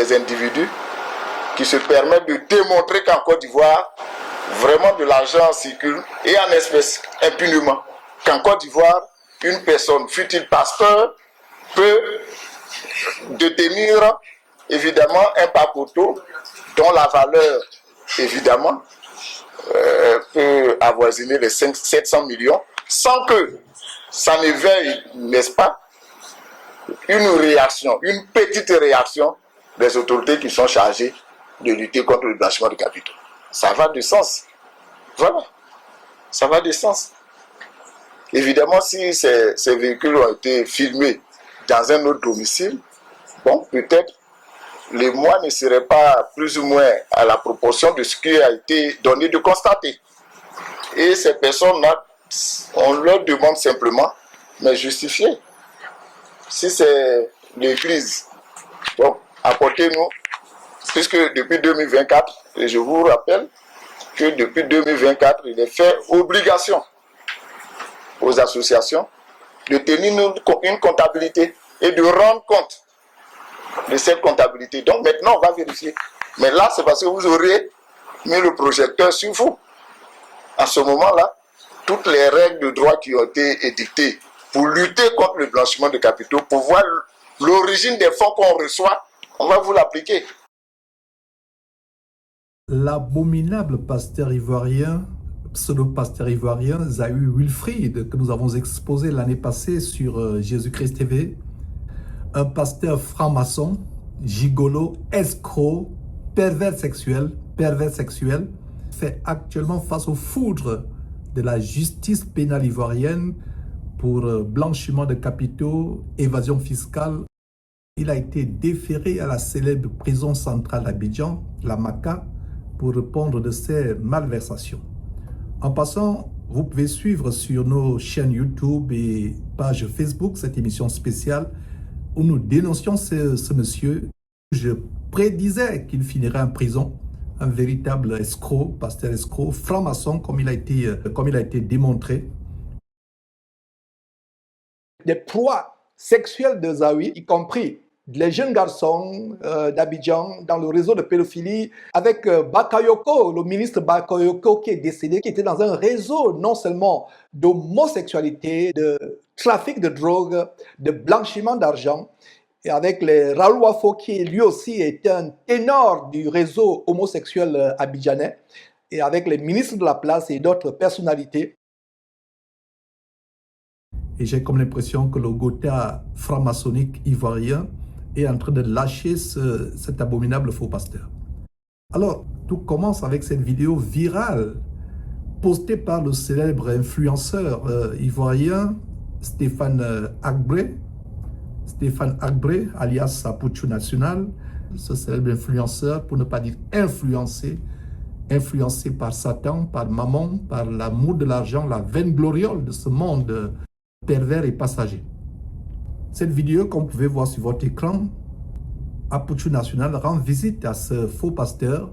des individus qui se permettent de démontrer qu'en Côte d'Ivoire, vraiment de l'argent circule et en espèces impunément. Qu'en Côte d'Ivoire, une personne, fût-il pasteur, peut détenir évidemment un papoteau dont la valeur, évidemment, peut avoisiner les 700 millions, sans que ça n'éveille, n'est-ce pas, une réaction, une petite réaction des autorités qui sont chargées de lutter contre le blanchiment de capitaux. Ça va de sens. Voilà. Ça va de sens. Évidemment, si ces véhicules ont été filmés dans un autre domicile, bon, peut-être les mois ne seraient pas plus ou moins à la proportion de ce qui a été donné de constater. Et ces personnes-là, on leur demande simplement, mais justifier. Si c'est l'Église, bon, apportez-nous, puisque depuis 2024, et je vous rappelle que depuis 2024, il est fait obligation aux associations de tenir une comptabilité et de rendre compte de cette comptabilité. Donc maintenant, on va vérifier. Mais là, c'est parce que vous aurez mis le projecteur sur vous. À ce moment-là, toutes les règles de droit qui ont été édictées pour lutter contre le blanchiment de capitaux, pour voir l'origine des fonds qu'on reçoit, on va vous l'appliquer. L'abominable pasteur ivoirien, pseudo-pasteur ivoirien, Zahu Wilfried, que nous avons exposé l'année passée sur Jésus-Christ TV, un pasteur franc-maçon, gigolo, escroc, pervers sexuel, fait actuellement face aux foudres de la justice pénale ivoirienne pour blanchiment de capitaux, évasion fiscale. Il a été déféré à la célèbre prison centrale d'Abidjan, la MACA, pour répondre de ces malversations. En passant, vous pouvez suivre sur nos chaînes YouTube et pages Facebook cette émission spéciale où nous dénoncions ce monsieur. Je prédisais qu'il finirait en prison, un véritable escroc, pasteur escroc, franc-maçon comme il a été démontré. Des proies sexuelles de Zawi, y compris les jeunes garçons d'Abidjan dans le réseau de pédophilie avec Bakayoko, le ministre Bakayoko qui est décédé, qui était dans un réseau non seulement d'homosexualité, de trafic de drogue, de blanchiment d'argent, et avec les Raoul Wafo qui lui aussi est un ténor du réseau homosexuel abidjanais, et avec les ministres de la place et d'autres personnalités. Et j'ai comme l'impression que le Gotha franc-maçonnique ivoirien est en train de lâcher cet abominable faux pasteur. Alors, tout commence avec cette vidéo virale postée par le célèbre influenceur ivoirien Stéphane Agbré, alias Apouchou National, ce célèbre influenceur, pour ne pas dire influencé par Satan, par Mammon, par l'amour de l'argent, la veine gloriole de ce monde pervers et passager. Cette vidéo, comme vous pouvez voir sur votre écran, Apouchou National rend visite à ce faux pasteur.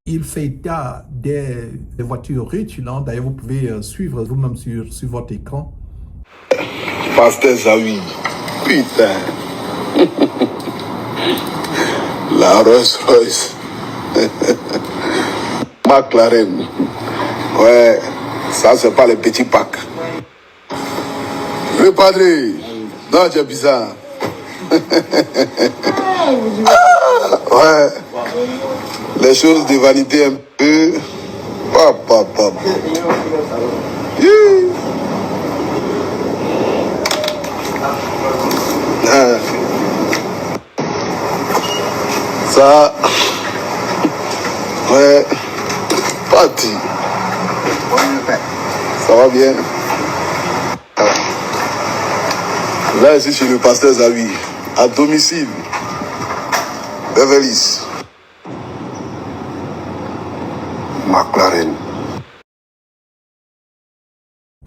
Il fait état des voitures rutilantes. D'ailleurs, vous pouvez suivre vous-même sur votre écran. Pasteur Zawi, putain. La Rolls Royce. McLaren. Ouais, ça c'est pas les petits packs. Le padre, non, c'est bizarre. Ouais, les choses de vanité un peu. Ça, ouais, parti. Ça va bien. Là, ici, chez le pasteur Zawi, à domicile, Beverly. McLaren.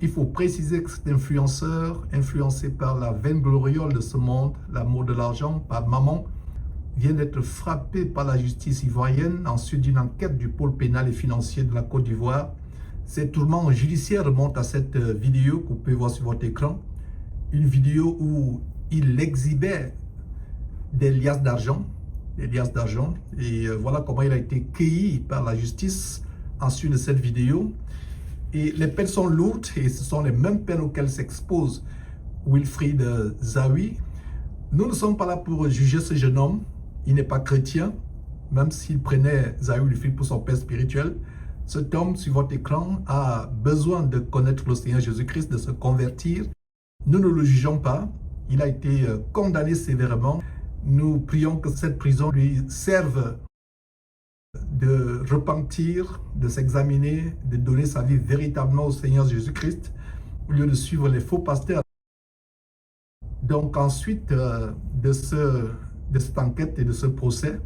Il faut préciser que cet influenceur, influencé par la veine gloriole de ce monde, l'amour de l'argent, par Mammon, vient d'être frappé par la justice ivoirienne en suite d'une enquête du pôle pénal et financier de la Côte d'Ivoire. Ces tourments judiciaires remontent à cette vidéo que vous pouvez voir sur votre écran. Une vidéo où il exhibait des liasses d'argent des liasses d'argent. Et voilà comment il a été cueilli par la justice ensuite de cette vidéo. Et les peines sont lourdes et ce sont les mêmes peines auxquelles s'expose Wilfried Zawi. Nous ne sommes pas là pour juger ce jeune homme. Il n'est pas chrétien, même s'il prenait Zawi Wilfried pour son père spirituel. Cet homme sur votre écran a besoin de connaître le Seigneur Jésus-Christ, de se convertir. Nous ne le jugeons pas. Il a été condamné sévèrement. Nous prions que cette prison lui serve de repentir, de s'examiner, de donner sa vie véritablement au Seigneur Jésus-Christ, au lieu de suivre les faux pasteurs. Donc ensuite de cette enquête et de ce procès,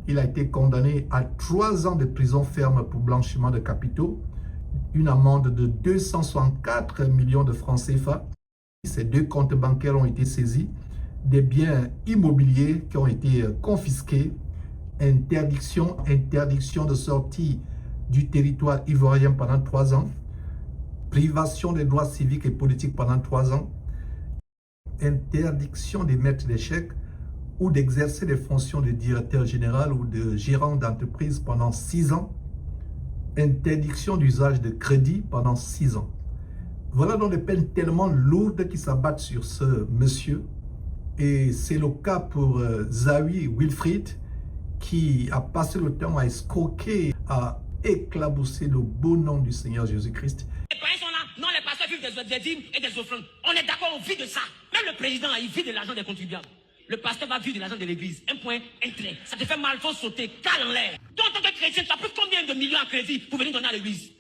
il a été condamné à 3 ans de prison ferme pour blanchiment de capitaux, une amende de 264 millions de francs CFA. Ces 2 comptes bancaires ont été saisis, des biens immobiliers qui ont été confisqués, interdiction de sortie du territoire ivoirien pendant 3 ans, privation des droits civiques et politiques pendant 3 ans, interdiction d'émettre des chèques ou d'exercer des fonctions de directeur général ou de gérant d'entreprise pendant 6 ans, interdiction d'usage de crédit pendant 6 ans. Voilà donc des peines tellement lourdes qui s'abattent sur ce monsieur. Et c'est le cas pour Zawi Wilfried, qui a passé le temps à escroquer, à éclabousser le beau nom du Seigneur Jésus-Christ. Les païens sont là, non, les pasteurs vivent des dîmes et des offrandes. On est d'accord, on vit de ça. Même le président, il vit de l'argent des contribuables. Le pasteur va vivre de l'argent de l'église. Un point, un trait. Ça te fait mal, faut sauter, cale en l'air. Donc, en tant que chrétien, tu as pris combien de millions à crédit pour venir donner à l'église?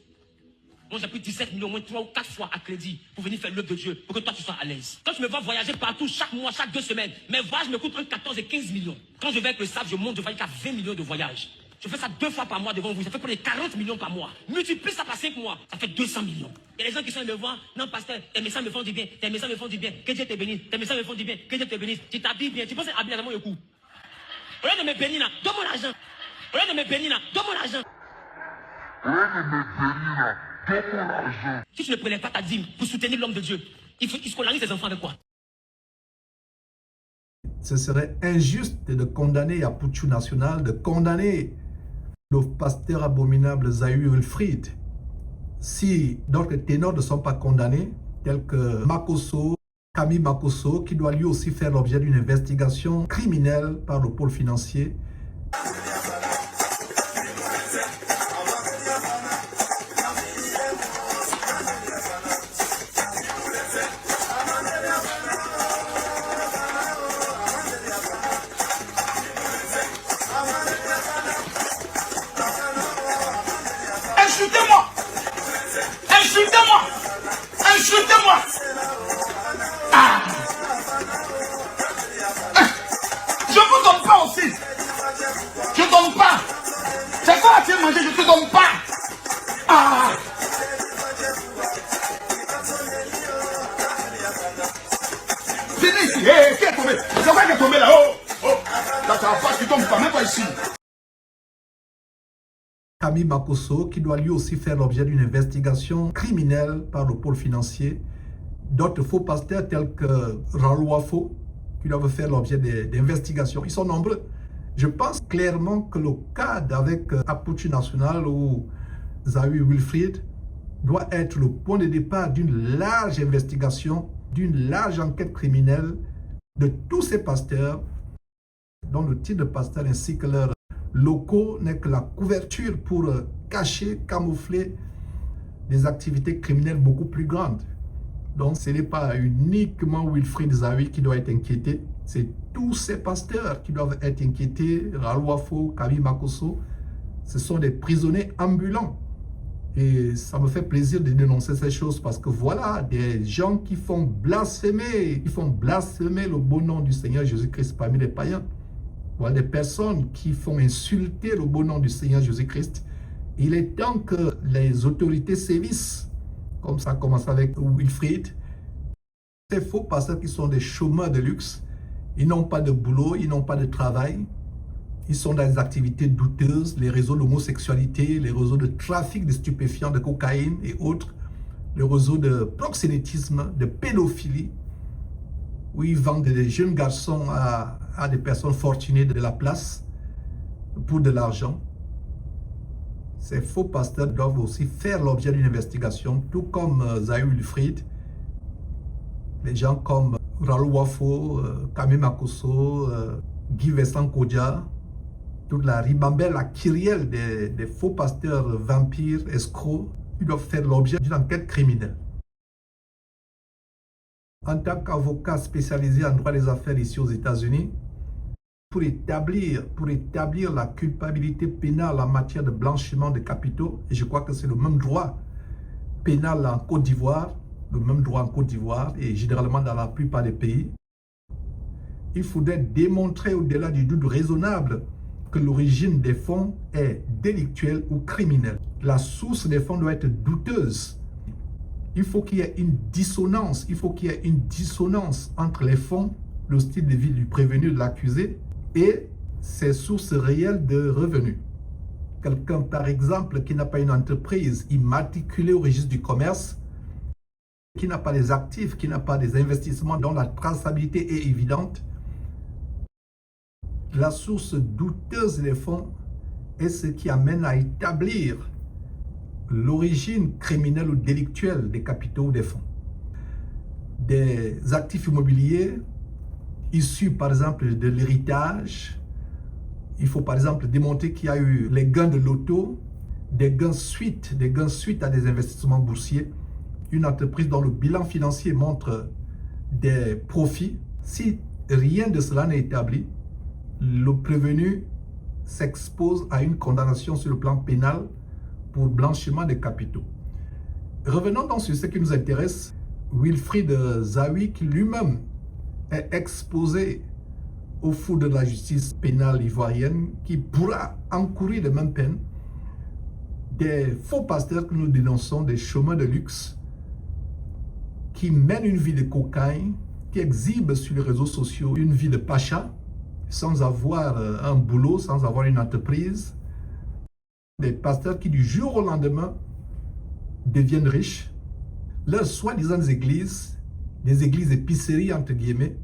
Moi, j'ai pris 17 millions, au moins 3 ou 4 fois à crédit pour venir faire l'œuvre de Dieu, pour que toi, tu sois à l'aise. Quand je me vois voyager partout, chaque mois, chaque 2 semaines, mes voyages me coûtent entre 14 et 15 millions. Quand je vais avec le SAF, je monte, je voyage qu'à 20 millions de voyages. Je fais ça 2 fois par mois devant vous, ça fait près de 40 millions par mois. Multiplie ça par 5 mois, ça fait 200 millions. Il y a des gens qui sont me voir, non pasteur, tes messages me font du bien, tes messages me font du bien, que Dieu te bénisse, tes messages me font du bien, que Dieu te bénisse. Tu t'habilles bien, tu penses à habiller à mon coup. Au lieu de me bénir là, donne-moi l'argent. Au lieu de me bénir là, donne-moi l'argent. Si tu ne prenais pas ta dîme pour soutenir l'homme de Dieu, il scolarise tes enfants avec quoi? Ce serait injuste de condamner Yapuchu National, de condamner le pasteur abominable Zawi Wilfried. Si d'autres ténors ne sont pas condamnés, tels que Makosso, Camille Makosso, qui doit lui aussi faire l'objet d'une investigation criminelle par le pôle financier. Insultez-moi! Insultez-moi! Insultez-moi! Ah! Je vous donne pas aussi! Je donne pas! C'est quoi tu manger? Je te donne pas! Ah! Venez ici! Hé, qui est tombé? C'est quoi qui est tombé là-haut? Oh! Là, ça va pas, tu tombes pas, même pas ici! Camille Makosso, qui doit lui aussi faire l'objet d'une investigation criminelle par le pôle financier. D'autres faux pasteurs tels que Raoul Wafo, qui doivent faire l'objet d'investigations. Ils sont nombreux. Je pense clairement que le cas avec Yapuchu National ou Zawi Wilfried doit être le point de départ d'une large investigation, d'une large enquête criminelle de tous ces pasteurs, dont le titre de pasteur ainsi que leur locaux n'est que la couverture pour cacher, camoufler des activités criminelles beaucoup plus grandes. Donc ce n'est pas uniquement Wilfried Zawi qui doit être inquiété, c'est tous ces pasteurs qui doivent être inquiétés, Raoul Wafo, Camille Makosso. Ce sont des prisonniers ambulants. Et ça me fait plaisir de dénoncer ces choses parce que voilà des gens qui font blasphémer le beau nom du Seigneur Jésus-Christ parmi les païens. Voilà des personnes qui font insulter le beau nom du Seigneur Jésus-Christ. Il est temps que les autorités sévissent, comme ça commence avec Wilfried. Ces faux pasteurs qui sont des chômeurs de luxe, ils n'ont pas de boulot, ils n'ont pas de travail. Ils sont dans des activités douteuses, les réseaux d'homosexualité, les réseaux de trafic de stupéfiants, de cocaïne et autres, les réseaux de proxénétisme, de pédophilie. où ils vendent des jeunes garçons à des personnes fortunées de la place pour de l'argent. Ces faux pasteurs doivent aussi faire l'objet d'une investigation, tout comme Zahir Wilfried. Les gens comme Raoul Wafo, Kamé Makosso, Guy Vincent Kodja, toute la ribambelle, la kyrielle des faux pasteurs vampires, escrocs, ils doivent faire l'objet d'une enquête criminelle. En tant qu'avocat spécialisé en droit des affaires ici aux États-Unis, pour établir la culpabilité pénale en matière de blanchiment de capitaux, et je crois que c'est le même droit pénal en Côte d'Ivoire, le même droit en Côte d'Ivoire et généralement dans la plupart des pays, il faudrait démontrer au-delà du doute raisonnable que l'origine des fonds est délictuelle ou criminelle. La source des fonds doit être douteuse. Il faut qu'il y ait une dissonance. Il faut qu'il y ait une dissonance entre les fonds, le style de vie du prévenu, de l'accusé, et ses sources réelles de revenus. Quelqu'un, par exemple, qui n'a pas une entreprise immatriculée au registre du commerce, qui n'a pas des actifs, qui n'a pas des investissements dont la traçabilité est évidente, la source douteuse des fonds est ce qui amène à établir l'origine criminelle ou délictuelle des capitaux ou des fonds. Des actifs immobiliers issus par exemple de l'héritage, il faut par exemple démontrer qu'il y a eu les gains de l'auto, des gains suite à des investissements boursiers, une entreprise dont le bilan financier montre des profits. Si rien de cela n'est établi, le prévenu s'expose à une condamnation sur le plan pénal pour blanchiment des capitaux. Revenons donc sur ce qui nous intéresse. Wilfried Zawi, qui lui-même est exposé au foudre de la justice pénale ivoirienne, qui pourra encourir les mêmes peines. Des faux pasteurs que nous dénonçons, des chômeurs de luxe, qui mènent une vie de cocaïne, qui exhibent sur les réseaux sociaux une vie de pacha, sans avoir un boulot, sans avoir une entreprise. Des pasteurs qui du jour au lendemain deviennent riches. Leurs soi-disant églises, des églises épiceries entre guillemets,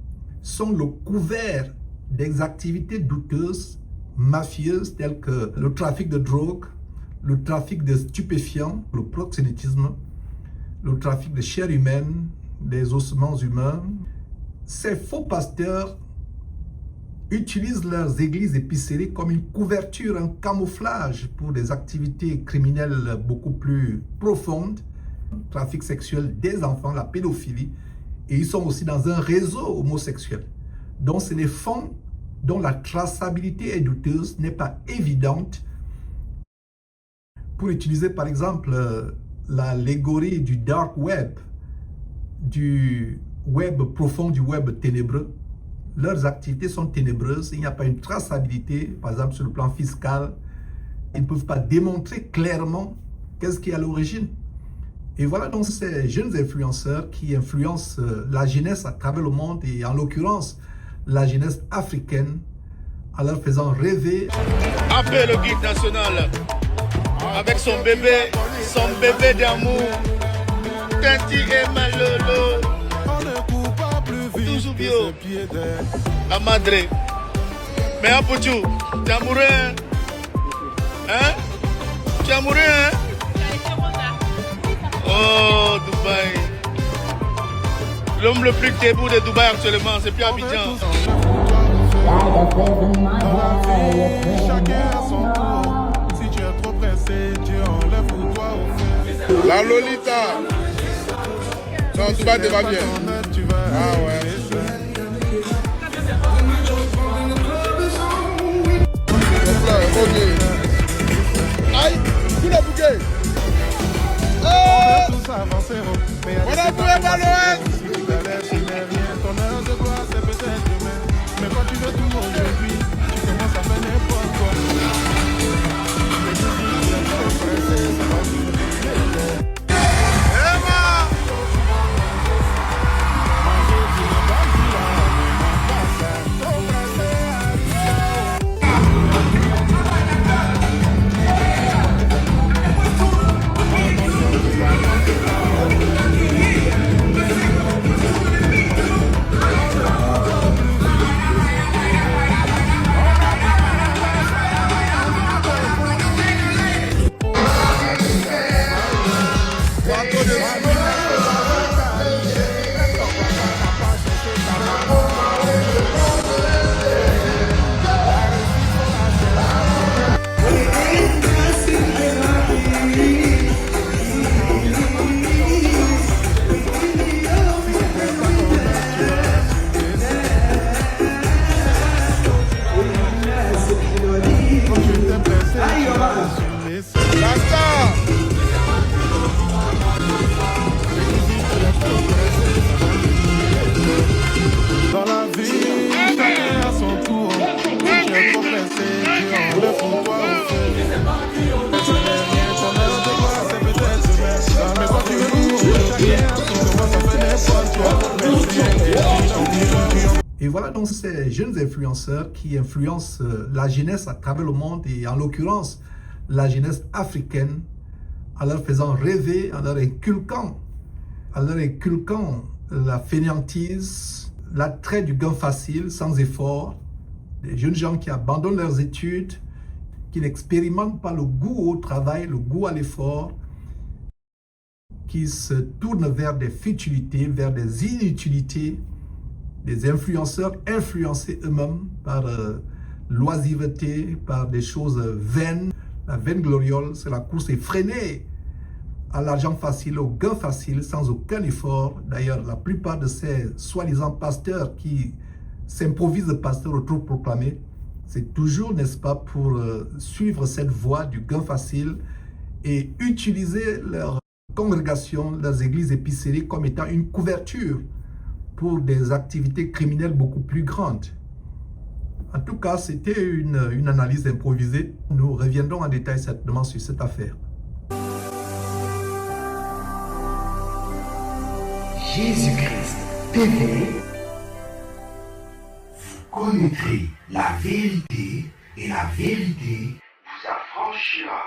sont le couvert des activités douteuses, mafieuses, telles que le trafic de drogue, le trafic de stupéfiants, le proxénétisme, le trafic de chair humaine, des ossements humains. Ces faux pasteurs utilisent leurs églises épiceries comme une couverture, un camouflage pour des activités criminelles beaucoup plus profondes, le trafic sexuel des enfants, la pédophilie, et ils sont aussi dans un réseau homosexuel. Donc c'est des fonds dont la traçabilité est douteuse, n'est pas évidente. Pour utiliser par exemple l'allégorie du dark web, du web profond, du web ténébreux, leurs activités sont ténébreuses, il n'y a pas une traçabilité, par exemple sur le plan fiscal, ils ne peuvent pas démontrer clairement qu'est-ce qui est à l'origine. Et voilà donc ces jeunes influenceurs qui influencent la jeunesse à travers le monde, et en l'occurrence la jeunesse africaine, en leur faisant rêver. Après le guide national, avec son bébé d'amour, Tati et Malolo, toujours bio, la madre. Mais un peu tu es amoureux, hein? Tu es amoureux, hein? Oh, Dubaï. L'homme le plus debout de Dubaï actuellement, c'est plus Abidjan. Chacun a son tour. Si tu es trop pressé, tu enlèves pour toi au feu. La Lolita. Non, Dubaï te va bien. Ah ouais. Aïe, tout le bouquet. On peut tous avancer, mais On a trouvé Malouette. ton heure de gloire, c'est peut-être demain. Mais quand tu veux tout aujourd'hui, tu commences à faire n'importe quoi. voilà donc ces jeunes influenceurs qui influencent la jeunesse à travers le monde et en l'occurrence la jeunesse africaine en leur faisant rêver, en leur inculquant la fainéantise, l'attrait du gain facile sans effort, des jeunes gens qui abandonnent leurs études, qui n'expérimentent pas le goût au travail, le goût à l'effort, qui se tournent vers des futilités, vers des inutilités, des influenceurs influencés eux-mêmes par l'oisiveté, par des choses vaines. La vaine gloriole, c'est la course effrénée à l'argent facile, au gain facile, sans aucun effort. D'ailleurs, la plupart de ces soi-disant pasteurs qui s'improvisent pasteurs autoproclamés, c'est toujours, n'est-ce pas, pour suivre cette voie du gain facile et utiliser leur congrégations, leurs églises épiceries comme étant une couverture pour des activités criminelles beaucoup plus grandes. En tout cas, c'était une analyse improvisée. Nous reviendrons en détail certainement sur cette affaire. Jésus-Christ TV, vous connaîtrez la vérité et la vérité vous affranchira.